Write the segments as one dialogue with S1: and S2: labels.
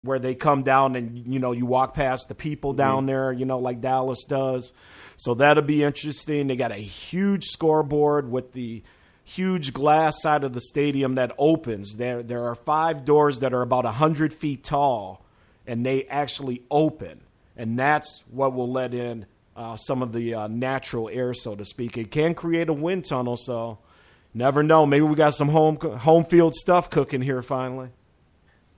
S1: where they come down and, you walk past the people down there, like Dallas does. So that'll be interesting. They got a huge scoreboard with the huge glass side of the stadium that opens. There are 5 doors that are about 100 feet tall, and they actually open. And that's what will let in some of the natural air, so to speak. It can create a wind tunnel, so never know. Maybe we got some home field stuff cooking here finally.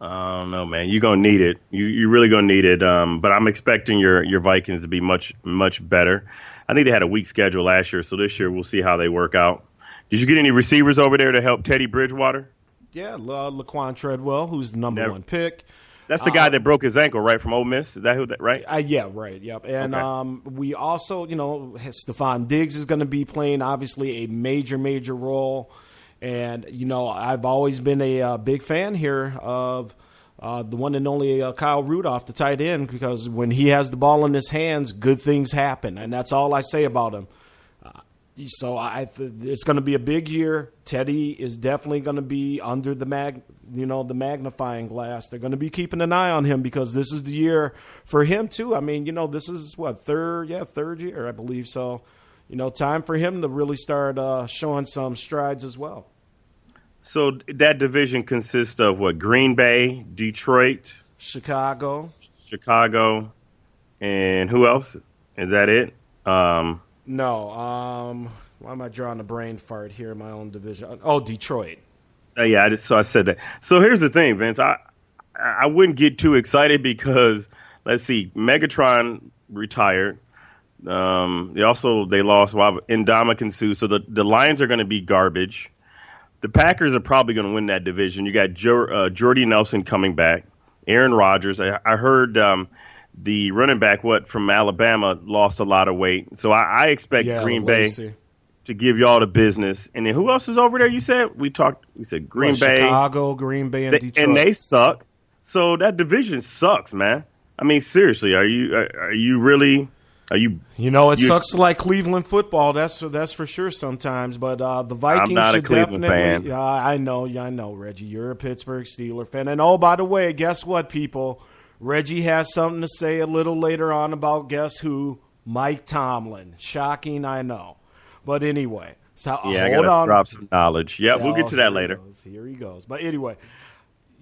S2: I don't know, man. You're going to need it. You're really going to need it. But I'm expecting your Vikings to be much, much better. I think they had a weak schedule last year, so this year we'll see how they work out. Did you get any receivers over there to help Teddy Bridgewater?
S1: Yeah, Laquan Treadwell, who's the number 1 pick.
S2: That's the guy that broke his ankle, right, from Ole Miss? Is that who that, right?
S1: Yeah, right, yep. And okay. We also, Stephon Diggs is going to be playing, obviously, a major, major role. And, I've always been a big fan here of the one and only Kyle Rudolph, the tight end, because when he has the ball in his hands, good things happen. And that's all I say about him. So it's going to be a big year. Teddy is definitely going to be under the magnifying glass. They're going to be keeping an eye on him because this is the year for him too. I mean, this is third year, I believe. So, time for him to really start showing some strides as well.
S2: So that division consists of what? Green Bay, Detroit,
S1: Chicago,
S2: and who else? Is that it?
S1: No. Why am I drawing a brain fart here in my own division? Oh, Detroit.
S2: Yeah, so I said that. So here's the thing, Vince. I wouldn't get too excited because, let's see, Megatron retired. They lost Ndamukong Suh. So the Lions are going to be garbage. The Packers are probably going to win that division. You got Jordy Nelson coming back, Aaron Rodgers. I heard the running back from Alabama lost a lot of weight. So I expect Green Bay to give y'all the business. And then who else is over there? You said Green Bay,
S1: Chicago, Green Bay, and Detroit,
S2: and they suck. So that division sucks, man. I mean, seriously, are you really?
S1: It sucks like Cleveland football. That's for sure sometimes. But the Vikings
S2: I'm not
S1: should
S2: a Cleveland
S1: definitely.
S2: fan.
S1: I know, Reggie. You're a Pittsburgh Steelers fan. And by the way, guess what, people? Reggie has something to say a little later on about guess who? Mike Tomlin. Shocking, I know. But anyway, so
S2: I gotta drop some knowledge. Yeah, we'll get to that later.
S1: Here he goes. But anyway.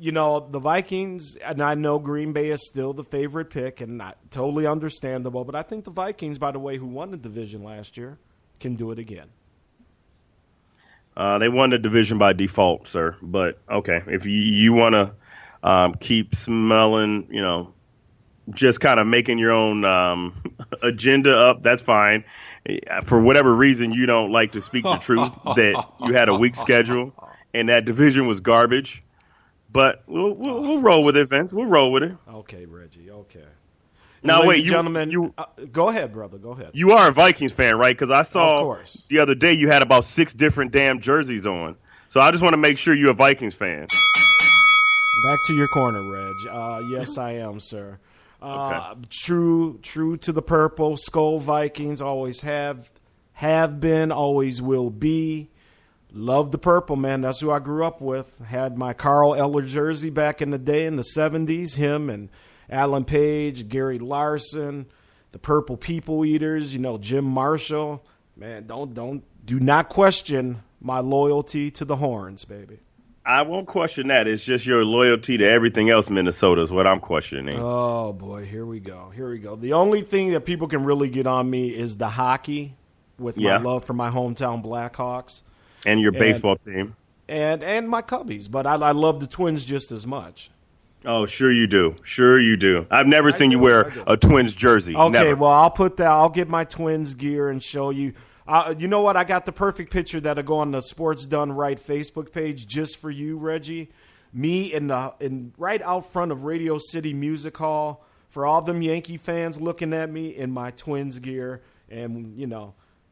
S1: The Vikings, and I know Green Bay is still the favorite pick, and not totally understandable, but I think the Vikings, by the way, who won the division last year, can do it again.
S2: They won the division by default, sir. But, okay, if you want to keep smelling, just kind of making your own agenda up, that's fine. For whatever reason, you don't like to speak the truth, that you had a weak schedule and that division was garbage. But we'll roll with it, Vince. We'll roll with it.
S1: Okay, Reggie. Okay.
S2: Now, wait,
S1: gentlemen, go ahead, brother. Go ahead.
S2: You are a Vikings fan, right? Because I saw the other day you had about 6 different damn jerseys on. So I just want to make sure you're a Vikings fan.
S1: Back to your corner, Reg. Yes, I am, sir. Okay. True to the purple. Skull Vikings always have been, always will be. Love the purple, man. That's who I grew up with. Had my Carl Eller jersey back in the day in the 70s. Him and Alan Page, Gary Larson, the Purple People Eaters, Jim Marshall. Man, do not question my loyalty to the Horns, baby.
S2: I won't question that. It's just your loyalty to everything else Minnesota is what I'm questioning.
S1: Oh, boy. Here we go. The only thing that people can really get on me is the hockey with my love for my hometown Blackhawks.
S2: And your baseball team.
S1: And my Cubbies. But I love the Twins just as much.
S2: Oh, sure you do. I've never seen you wear a Twins jersey.
S1: Okay,
S2: never.
S1: Well, I'll get my Twins gear and show you. You know what? I got the perfect picture that'll go on the Sports Done Right Facebook page just for you, Reggie. Me in right out front of Radio City Music Hall for all them Yankee fans looking at me in my Twins gear. And,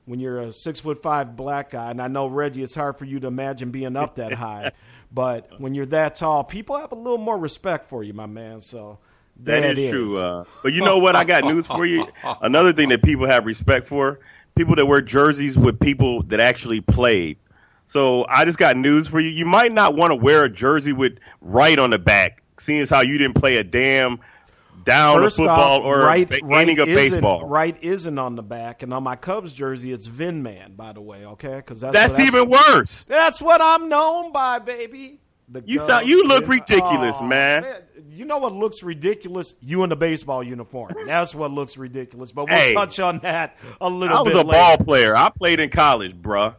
S1: when you're a 6'5" black guy, and I know, Reggie, it's hard for you to imagine being up that high, but when you're that tall, people have a little more respect for you, my man. So
S2: that is true. But you know what? I got news for you. Another thing that people have respect for, people that wear jerseys with people that actually played. So I just got news for you. You might not want to wear a jersey with right on the back seeing as how you didn't play a damn down
S1: First
S2: of football
S1: off,
S2: or inning of baseball.
S1: Right isn't on the back, and on my Cubs jersey, it's Vin Man, by the way, okay? Because
S2: that's even worse.
S1: That's what I'm known by, baby.
S2: You look ridiculous, man.
S1: You know what looks ridiculous? You in the baseball uniform. That's what looks ridiculous. But we'll touch on that a little bit later.
S2: I was a ball player. I played in college, bruh.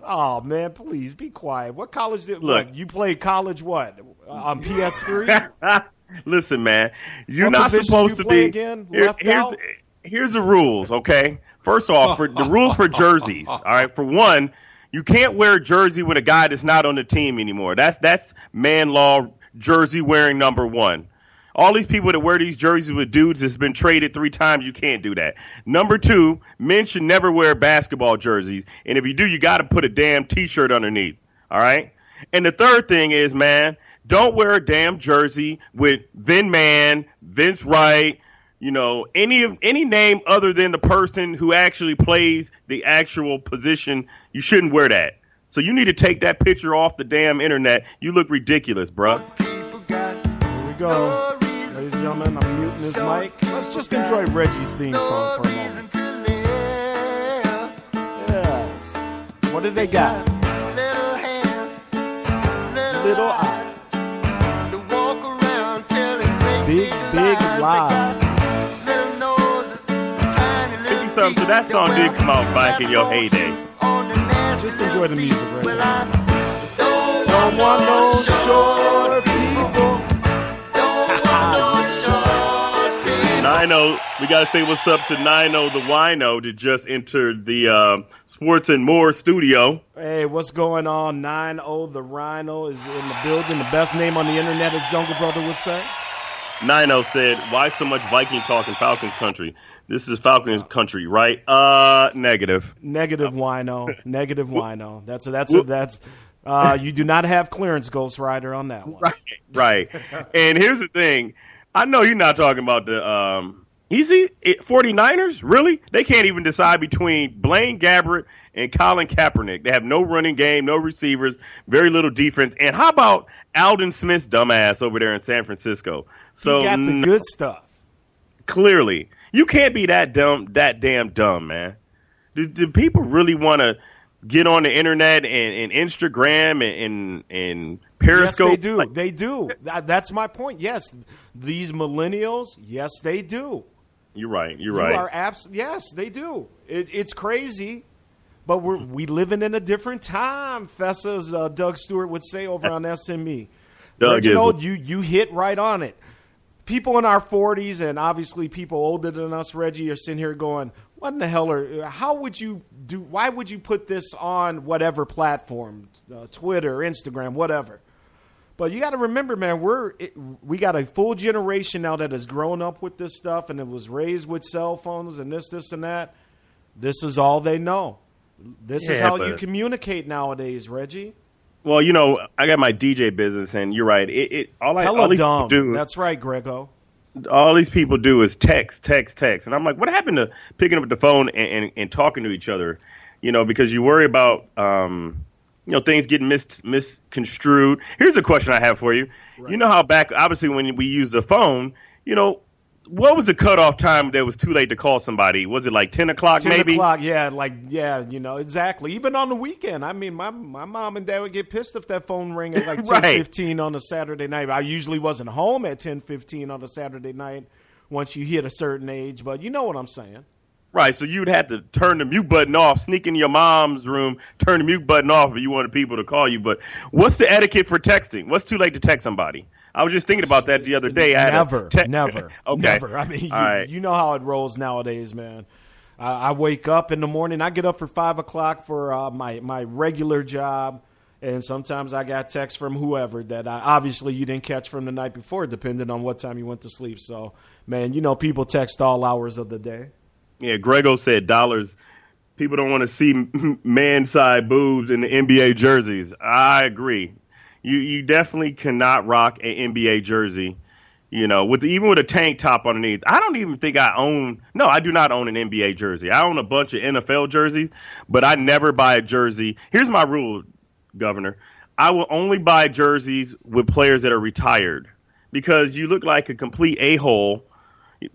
S1: Oh, man, please be quiet. What college you played college what? On PS3?
S2: Listen, man, you're not supposed to be.
S1: Again?
S2: Here's the rules, okay? First off, the rules for jerseys, all right? For one, you can't wear a jersey with a guy that's not on the team anymore. That's man law, jersey wearing number one. All these people that wear these jerseys with dudes that's been traded 3 times, you can't do that. Number 2, men should never wear basketball jerseys. And if you do, you got to put a damn T-shirt underneath, all right? And the third thing is, man, don't wear a damn jersey with Vin Man, Vince Wright, any name other than the person who actually plays the actual position. You shouldn't wear that. So you need to take that picture off the damn internet. You look ridiculous, bruh.
S1: Here we go. Ladies and gentlemen, I'm muting his mic. Let's just enjoy Reggie's theme song for a moment. Yes. What do they got? Little eyes. Big lies.
S2: So that song did come out back in your heyday.
S1: Just enjoy the music right now. Don't want no short people.
S2: Nino, we got to say what's up to Nino the Wino that just entered the Sports and More studio.
S1: Hey, what's going on? 9-0 the Rhino is in the building. The best name on the internet, as Jungle Brother would say.
S2: Nino said, why so much Viking talk in Falcons country? This is Falcons country, right? Negative.
S1: Negative Wino. Negative Wino. That's you do not have clearance, Ghost Rider, on that one.
S2: Right. And here's the thing. I know you're not talking about the 49ers? Really? They can't even decide between Blaine Gabbert and Colin Kaepernick. They have no running game, no receivers, very little defense. And how about Aldon Smith's dumbass over there in San Francisco? So
S1: he got the good stuff.
S2: Clearly. You can't be that damn dumb, man. Do people really want to get on the internet and Instagram and Periscope?
S1: Yes, they do. They do. That's my point. Yes, these millennials, yes, they do.
S2: You're right.
S1: Yes, they do. It's crazy, but we living in a different time, Fessa, as Doug Stewart would say over on SME. Reginald, you hit right on it. People in our 40s and obviously people older than us, Reggie, are sitting here going, what in the hell why would you put this on whatever platform, Twitter, Instagram, whatever? But you got to remember, man, we got a full generation now that has grown up with this stuff and it was raised with cell phones and this and that. This is all they know. This is how you communicate nowadays, Reggie.
S2: Well, I got my DJ business, and you're right. All these
S1: dumb.
S2: people do.
S1: That's right, Grego.
S2: All these people do is text, and I'm like, what happened to picking up the phone and talking to each other? Because you worry about things getting misconstrued. Here's a question I have for you. Right. You know how back, obviously, when we use the phone, what was the cutoff time that was too late to call somebody? Was it like 10 o'clock maybe?
S1: 10 o'clock, yeah, exactly. Even on the weekend. I mean, my mom and dad would get pissed if that phone rang at like 10:15 on a Saturday night. I usually wasn't home at 10:15 on a Saturday night once you hit a certain age, but you know what I'm saying.
S2: Right, so you'd have to turn the mute button off, sneak in your mom's room, turn the mute button off if you wanted people to call you. But what's the etiquette for texting? What's too late to text somebody? I was just thinking about that the other day.
S1: Never. Okay.
S2: Never.
S1: I mean, you know how it rolls nowadays, man. I wake up in the morning. I get up for 5 o'clock for my regular job, and sometimes I got texts from whoever that obviously you didn't catch from the night before, depending on what time you went to sleep. So, man, people text all hours of the day.
S2: Yeah, Grego said dollars. People don't want to see man-side boobs in the NBA jerseys. I agree. You definitely cannot rock an NBA jersey, even with a tank top underneath. I don't even think I do not own an NBA jersey. I own a bunch of NFL jerseys, but I never buy a jersey. Here's my rule, Governor. I will only buy jerseys with players that are retired because you look like a complete a-hole.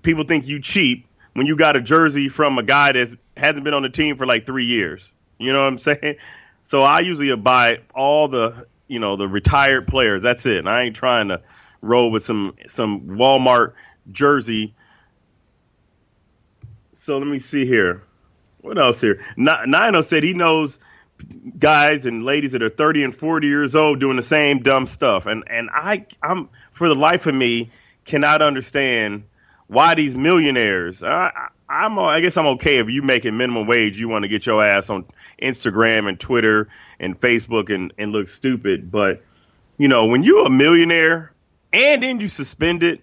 S2: People think you cheap when you got a jersey from a guy that hasn't been on the team for like 3 years. You know what I'm saying? So I usually buy all the retired players. That's it. And I ain't trying to roll with some Walmart jersey. So let me see here. What else here? Nino said he knows guys and ladies that are 30 and 40 years old doing the same dumb stuff. And I'm for the life of me cannot understand why these millionaires. I guess I'm okay if you making minimum wage. You want to get your ass on Instagram and Twitter and Facebook and look stupid. But, when you're a millionaire and then you suspended,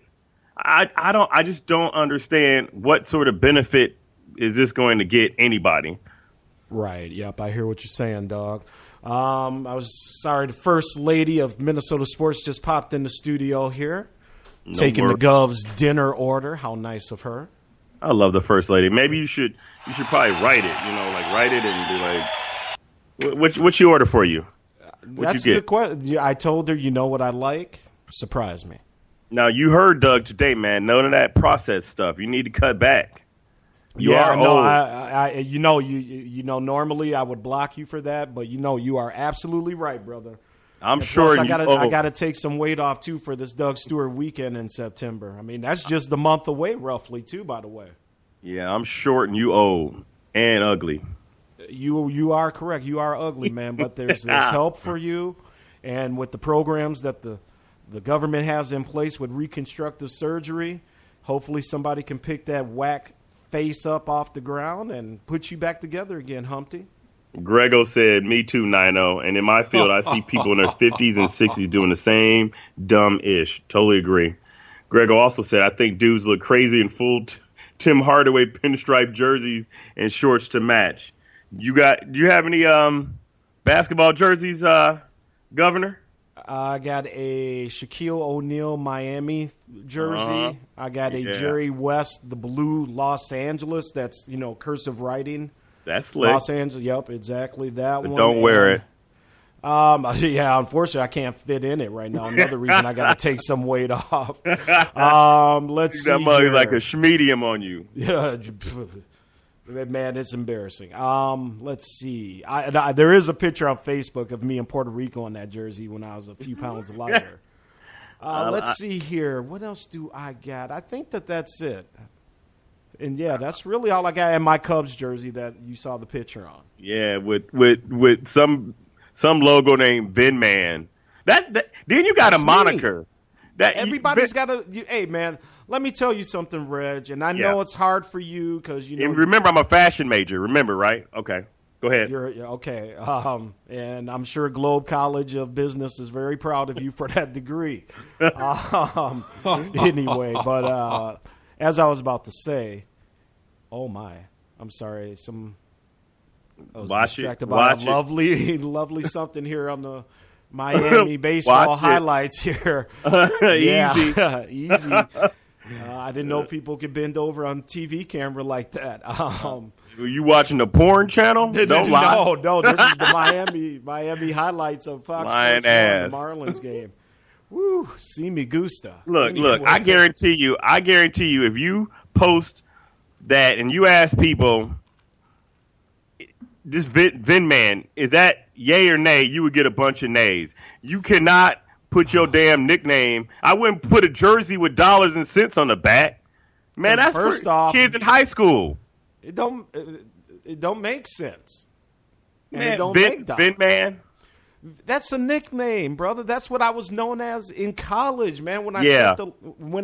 S2: I just don't understand what sort of benefit is this going to get anybody.
S1: Right. Yep. I hear what you're saying, dog. I was sorry. The first lady of Minnesota sports just popped in the studio here, taking the Gov's dinner order. How nice of her.
S2: I love the first lady. Maybe you should probably write it, write it and be like, what's your order for you?
S1: That's a good question. I told her, you know what I like? Surprise me.
S2: Now, you heard Doug today, man. None of that processed stuff. You need to cut back. You are old.
S1: Normally I would block you for that, but you are absolutely right, brother.
S2: I'm sure
S1: I gotta take some weight off too for this Doug Stewart weekend in September. I mean, that's just a month away, roughly, too. By the way.
S2: Yeah, I'm short and you old and ugly.
S1: You are correct. You are ugly, man. But there's help for you, and with the programs that the government has in place with reconstructive surgery, hopefully somebody can pick that whack face up off the ground and put you back together again, Humpty.
S2: Grego said, me too, Nino. And in my field, I see people in their 50s and 60s doing the same dumb-ish. Totally agree. Grego also said, I think dudes look crazy in full Tim Hardaway pinstripe jerseys and shorts to match. Do you have any basketball jerseys, Governor?
S1: I got a Shaquille O'Neal Miami jersey. Uh-huh. I got a Jerry West, the blue Los Angeles. That's, cursive writing.
S2: That's slick.
S1: Los Angeles. Yep, exactly that
S2: but
S1: one.
S2: Don't wear it.
S1: Yeah, unfortunately, I can't fit in it right now. Another reason I got to take some weight off. Let's see. That mug is
S2: like a schmedium on you.
S1: Yeah. Man, it's embarrassing. Let's see. There is a picture on Facebook of me in Puerto Rico on that jersey when I was a few pounds lighter. Let's see here. What else do I got? I think that's it. And yeah, that's really all I got. And my Cubs jersey that you saw the picture on.
S2: Yeah, with some logo named Vin Man. Then you got a moniker.
S1: Everybody's got a. Hey, man. Let me tell you something, Reg, and I know it's hard for you because
S2: And remember, I'm a fashion major. Remember, right? Okay, go ahead.
S1: You're okay, and I'm sure Globe College of Business is very proud of you for that degree. Anyway, but as I was about to say, oh my, I'm sorry. I was distracted by a lovely something here on the Miami baseball highlights here.
S2: Easy.
S1: Easy. I didn't know people could bend over on TV camera like that.
S2: Were you watching the porn channel? Don't lie.
S1: No. This is the Miami highlights of Fox Sports the Marlins game. Woo, see me gusta.
S2: Look. I guarantee you, if you post that and you ask people, this Vin Man, is that yay or nay? You would get a bunch of nays. You cannot put your damn nickname. I wouldn't put a jersey with dollars and cents on the back. Man, that's for kids in high school.
S1: It don't make sense. And
S2: man,
S1: it don't make
S2: Vin Man.
S1: That's a nickname, brother. That's what I was known as in college, man. When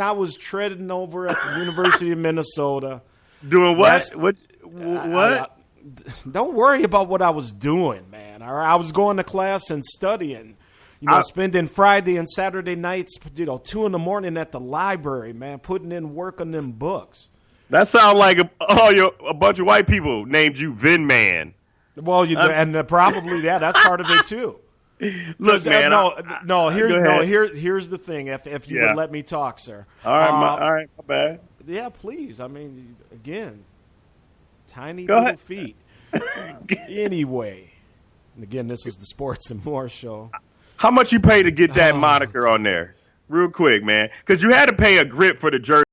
S1: I was treading over at the University of Minnesota.
S2: Doing what? What?
S1: Don't worry about what I was doing, man. All right? I was going to class and studying. Spending Friday and Saturday nights, 2 a.m. at the library, man, putting in work on them books.
S2: That sounds like a bunch of white people named you Vin Man.
S1: Well, probably that's part of it too.
S2: Look, man.
S1: Here's the thing. If you would let me talk, sir.
S2: All right, my bad.
S1: Yeah, please. I mean, again, tiny little feet. Anyway, and again, this is the Sports and More show.
S2: How much you pay to get that moniker on there? real quick, man, because you had to pay a grip for the jersey.